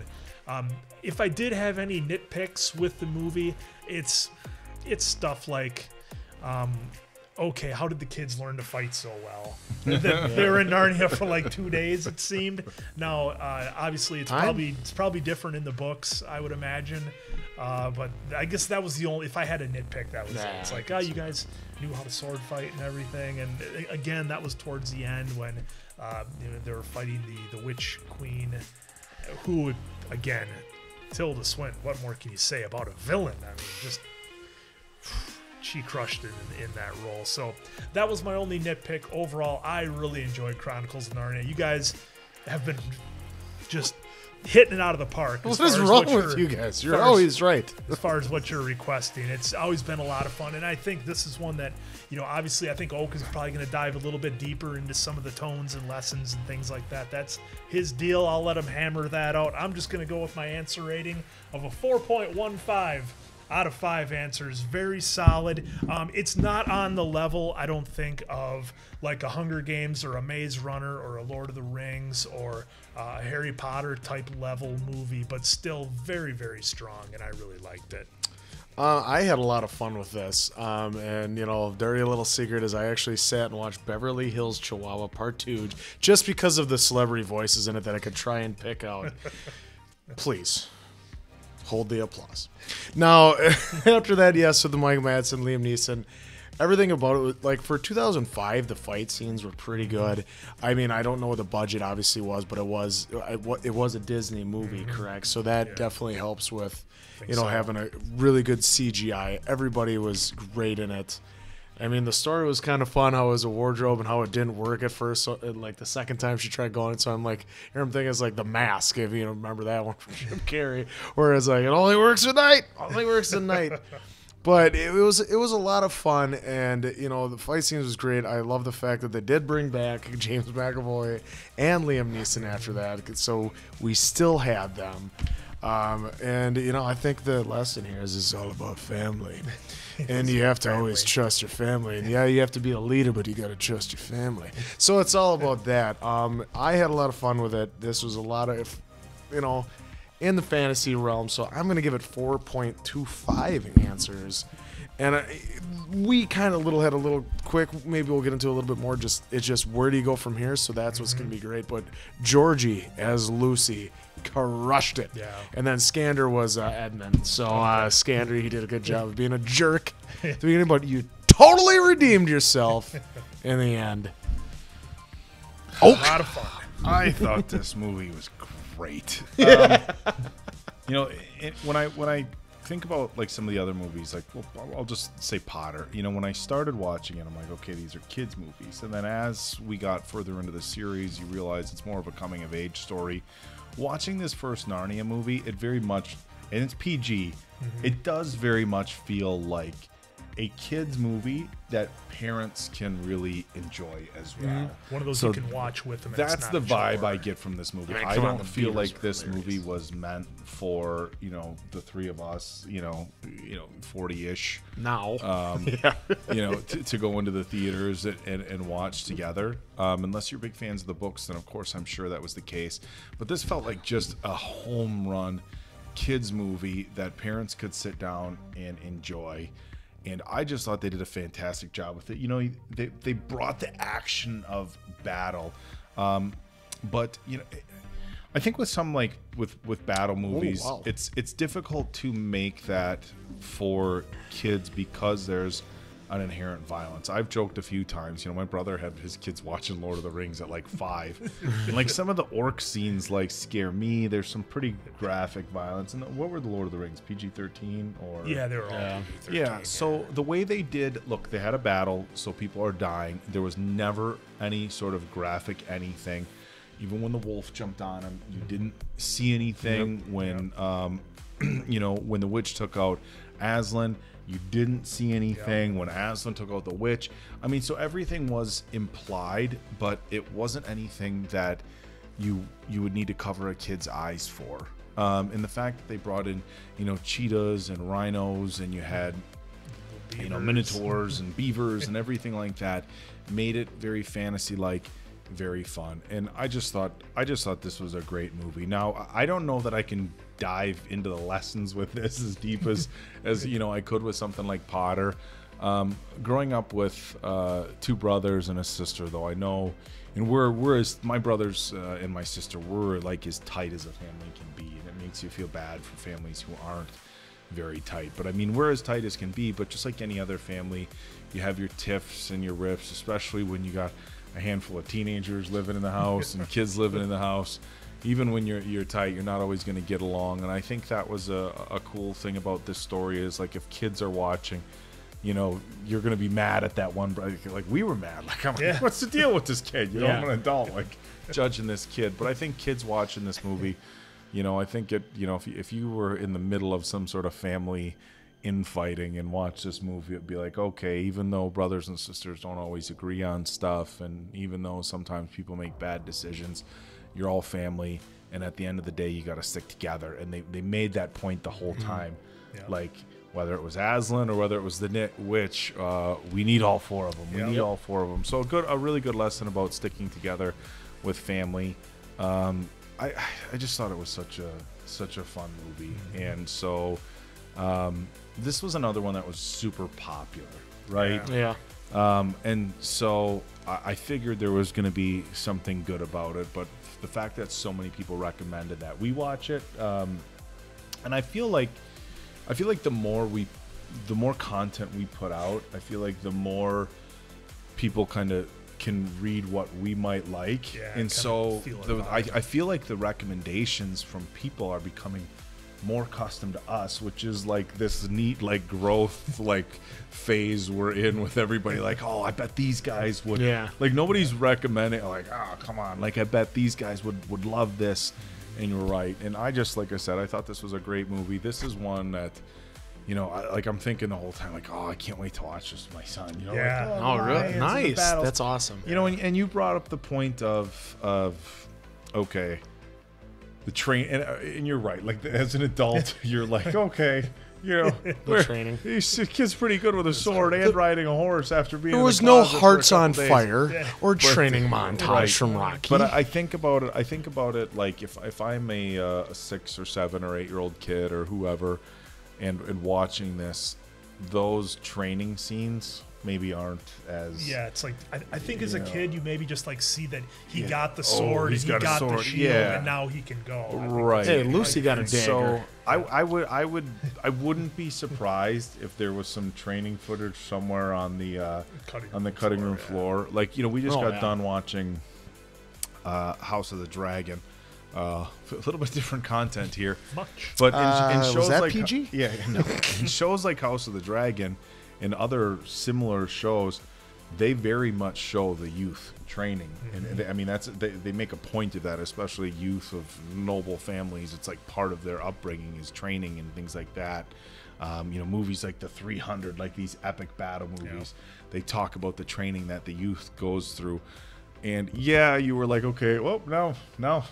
If I did have any nitpicks with the movie, it's stuff like, okay, how did the kids learn to fight so well? They were in Narnia for like 2 days, it seemed. Now, obviously, it's probably different in the books, I would imagine. But I guess that was the only. If I had a nitpick, that was it. It's like, you guys knew how to sword fight and everything. And again, that was towards the end when they were fighting the witch queen, who, again, Tilda Swinton. What more can you say about a villain? I mean, just. She crushed it in that role. So that was my only nitpick. Overall, I really enjoyed Chronicles of Narnia. You guys have been just hitting it out of the park. What is wrong with you guys? You're always right. As far as what you're requesting, it's always been a lot of fun, and I think this is one that, you know, obviously I think Oak is probably going to dive a little bit deeper into some of the tones and lessons and things like that. That's his deal. I'll let him hammer that out. I'm just going to go with my answer rating of a 4.15 out of 5 answers. Very solid. It's not on the level, I don't think, of like a Hunger Games or a Maze Runner or a Lord of the Rings or a Harry Potter type level movie, but still very, very strong, and I really liked it. I had a lot of fun with this, and you know, dirty little secret is I actually sat and watched Beverly Hills Chihuahua Part 2 just because of the celebrity voices in it that I could try and pick out. Please hold the applause. Now, after that, yes, with the Mike Madsen, Liam Neeson, everything about it, like for 2005, the fight scenes were pretty good. I mean, I don't know what the budget obviously was, but it was a Disney movie, correct? So that definitely helps with, you know, having a really good CGI. Everybody was great in it. I mean, the story was kind of fun, how it was a wardrobe and how it didn't work at first. So, like the second time she tried going, so I'm like, here I'm thinking it's like The Mask, if you know, remember that one from Jim Carrey, whereas like it only works at night, But it was a lot of fun, and you know, the fight scenes was great. I love the fact that they did bring back James McAvoy and Liam Neeson after that, so we still had them. And you know, I think the lesson here is it's all about family, and you have to always trust your family. And yeah, you have to be a leader, but you got to trust your family. So it's all about that. I had a lot of fun with it. This was a lot of, you know, in the fantasy realm. So I'm gonna give it 4.25 answers. And we kind of had a little quick. Maybe we'll get into a little bit more. It's just where do you go from here? So that's what's gonna be great. But Georgie as Lucy crushed it. Yeah. And then Skander was Edmund. So Skander, he did a good job of being a jerk at the beginning, but you totally redeemed yourself in the end. A lot of fun. I thought this movie was great. You know, when I think about like some of the other movies, like, well, I'll just say Potter. You know, when I started watching it, I'm like, okay, these are kids movies. And then as we got further into the series, you realize it's more of a coming of age story. Watching this first Narnia movie, it very much, and it's PG, it does very much feel like a kids movie that parents can really enjoy as well. One of those you can watch with them. That's the vibe I get from this movie. I don't feel like this movie was meant for, you know, the three of us, you know, 40-ish now, you know, to go into the theaters and watch together. Unless you're big fans of the books, then of course I'm sure that was the case. But this felt like just a home run kids movie that parents could sit down and enjoy. And I just thought they did a fantastic job with it. You know, they brought the action of battle. But, you know, I think with some, like, with battle movies, it's difficult to make that for kids because there's an inherent violence. I've joked a few times, you know, my brother had his kids watching Lord of the Rings at like 5. And like some of the orc scenes like scare me. There's some pretty graphic violence. And what were the Lord of the Rings? PG-13 or? Yeah, they were all PG-13. Yeah, so the way they did, look, they had a battle, so people are dying. There was never any sort of graphic anything. Even when the wolf jumped on him, you didn't see anything. When, you know, when the witch took out Aslan, you didn't see anything when Aslan took out the witch. I mean, so everything was implied, but it wasn't anything that you would need to cover a kid's eyes for. And the fact that they brought in, you know, cheetahs and rhinos, and you had, you know, minotaurs and beavers and everything like that, made it very fantasy-like, very fun. And I just thought this was a great movie. Now, I don't know that I can dive into the lessons with this as deep as you know I could with something like Potter. Growing up with 2 brothers and a sister, though, I know, and we're as my brothers and my sister, we're like as tight as a family can be, and it makes you feel bad for families who aren't very tight. But I mean, we're as tight as can be. But just like any other family, you have your tiffs and your riffs, especially when you got a handful of teenagers living in the house and kids living in the house. Even when you're tight, you're not always going to get along. And I think that was a cool thing about this story is, like, if kids are watching, you know, you're going to be mad at that one. Like, we were mad. Like, I'm like, what's the deal with this kid? You know, I'm an adult, like, judging this kid. But I think kids watching this movie, You know, I think if you were in the middle of some sort of family infighting and watch this movie, it'd be like, okay, even though brothers and sisters don't always agree on stuff, and even though sometimes people make bad decisions, you're all family, and at the end of the day, you got to stick together. And they made that point the whole time. Yeah. Like, whether it was Aslan or whether it was the Witch, we need all four of them. We need all four of them. So a really good lesson about sticking together with family. I just thought it was such a fun movie. And so this was another one that was super popular, right? Yeah. And so I figured there was going to be something good about it, but the fact that so many people recommended that we watch it, and I feel like the more content we put out, I feel like the more people kind of can read what we might like, and so I feel like the recommendations from people are becoming more custom to us, which is like this neat like growth like phase we're in with everybody. Like, oh, I bet these guys would. Yeah. Like nobody's recommending. Like, oh, come on. Like, I bet these guys would love this. And you're right. And I just, like I said, I thought this was a great movie. This is one that, you know, I'm thinking the whole time, like, oh, I can't wait to watch this with my son. You know, yeah. Like, oh, really? Nice. That's awesome. You know, and you brought up the point of okay, the train, and you're right. Like, as an adult, you're like, okay, you know, the training. This kid's pretty good with a sword and riding a horse after being. There was no Hearts on Fire or training montage from Rocky. But I think about it like if I'm a 6 or 7 or 8-year-old kid or whoever, and watching this, those training scenes maybe aren't as... Yeah, it's like, I think as a kid, you maybe just like see that he got the sword, and he got the shield, and now he can go. Right. Hey, Lucy got a dagger. So I wouldn't be surprised if there was some training footage somewhere on the cutting room floor. Like, you know, we just got done watching House of the Dragon. A little bit different content here. Much. But in shows was that like PG? Yeah, no. In shows like House of the Dragon and other similar shows, they very much show the youth training, and I mean they make a point of that, especially youth of noble families. It's like part of their upbringing is training and things like that. You know, movies like the 300, like these epic battle movies, they talk about the training that the youth goes through. And yeah, you were like, okay, well, now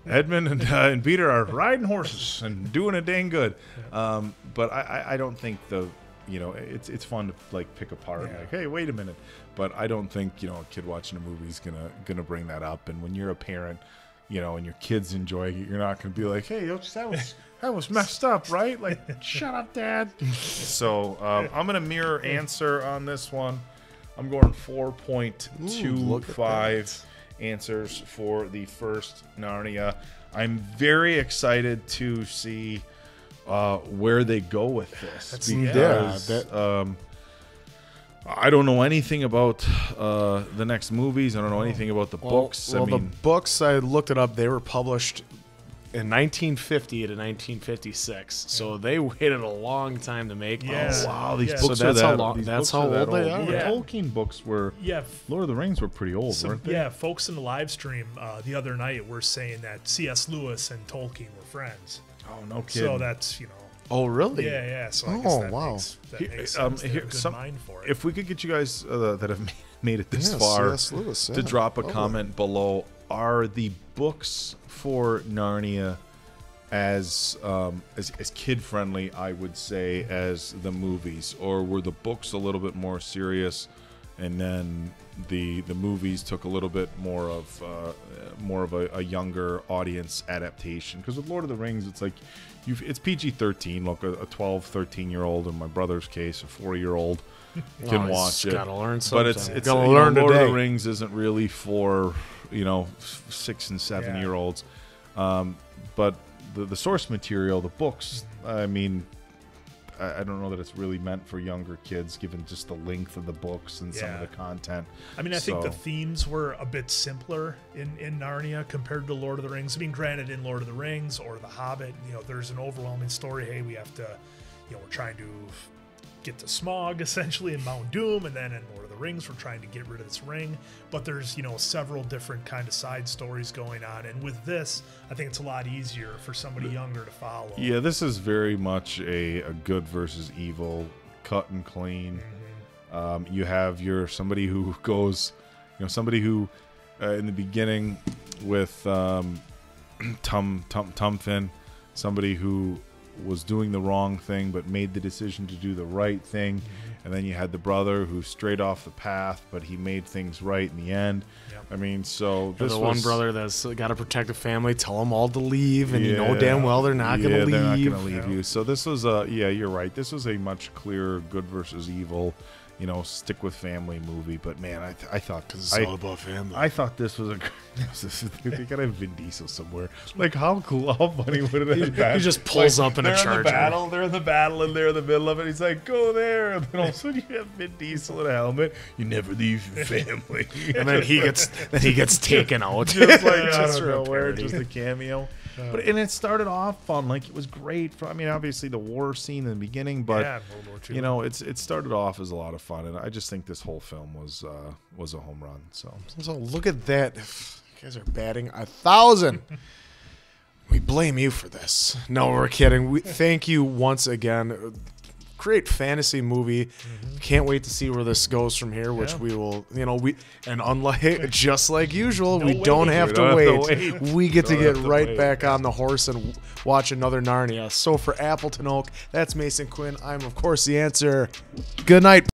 Edmund and Peter are riding horses and doing it dang good. But I don't think it's fun to like pick apart like, hey, wait a minute. But I don't think, you know, a kid watching a movie is gonna bring that up. And when you're a parent, you know, and your kid's enjoying it, you're not gonna be like, hey, that was messed up, right? Like, shut up, Dad. So I'm gonna mirror answer on this one. I'm going 4.25 answers for the first Narnia. I'm very excited to see where they go with this, because I don't know anything about the next movies. I don't know anything about the books. Well, the books, I looked it up. They were published in 1950 to 1956, so they waited a long time to make those. Oh, wow, these books so are how old they are. The Tolkien books were. Yeah, Lord of the Rings were pretty old, weren't they? Yeah, folks in the live stream the other night were saying that C.S. Lewis and Tolkien were friends. Oh, no kidding. So that's, you know. Oh, really? Yeah. So I guess that makes sense. They have a good mind for it. If we could get you guys that have made it this far Lewis, to drop a comment below, are the books for Narnia as kid friendly, I would say, as the movies, or were the books a little bit more serious, and then the movies took a little bit more of a younger audience adaptation? Because with Lord of the Rings, it's like it's PG-13. Look, a 12, 13-year-old, in my brother's case, a 4-year-old can watch it. Gotta learn something. But it's Lord of the Rings isn't really for 6 and 7-year-olds. But the source material, the books, I mean, I don't know that it's really meant for younger kids, given just the length of the books and some of the content. I mean, I think the themes were a bit simpler in Narnia compared to Lord of the Rings. I mean, granted, in Lord of the Rings or The Hobbit, there's an overwhelming story. Hey, we have to, we're trying to get to Smaug, essentially, in Mount Doom, and then in Lord of the Rings. We're trying to get rid of this ring. But there's, you know, several different kind of side stories going on. And with this, I think it's a lot easier for somebody younger to follow. Yeah, this is very much a good versus evil, cut and clean. You have somebody who goes, you know, somebody who in the beginning with Tumfin, somebody who was doing the wrong thing but made the decision to do the right thing, and then you had the brother who strayed off the path, but he made things right in the end. I mean, so this the one brother that's got to protect the family, tell them all to leave, and you know damn well they're not going to leave. They're not going to leave you. So this was you're right. This was a much clearer good versus evil, you know, stick with family movie. But man, I thought it's all about family. I thought this was they gotta have Vin Diesel somewhere. Like, how cool, how funny would it have been? He just pulls up in a Charger. They're in the battle, and they're in the middle of it. He's like, go there, and then all of a sudden you have Vin Diesel in a helmet. You never leave your family, and then he gets taken out, just like out of nowhere, just a cameo. But and it started off fun, like it was great. I mean, obviously the war scene in the beginning, but World War II. You know, it started off as a lot of fun, and I just think this whole film was a home run. So look at that, you guys are batting 1,000. We blame you for this. No, we're kidding. Thank you once again. Great fantasy movie. Can't wait to see where this goes from here, which we will, you know, unlike, just like usual, we don't have to wait. We get to get right back on the horse and watch another Narnia. So for Appleton Oak, that's Mason Quinn. I'm, of course, the answer. Good night.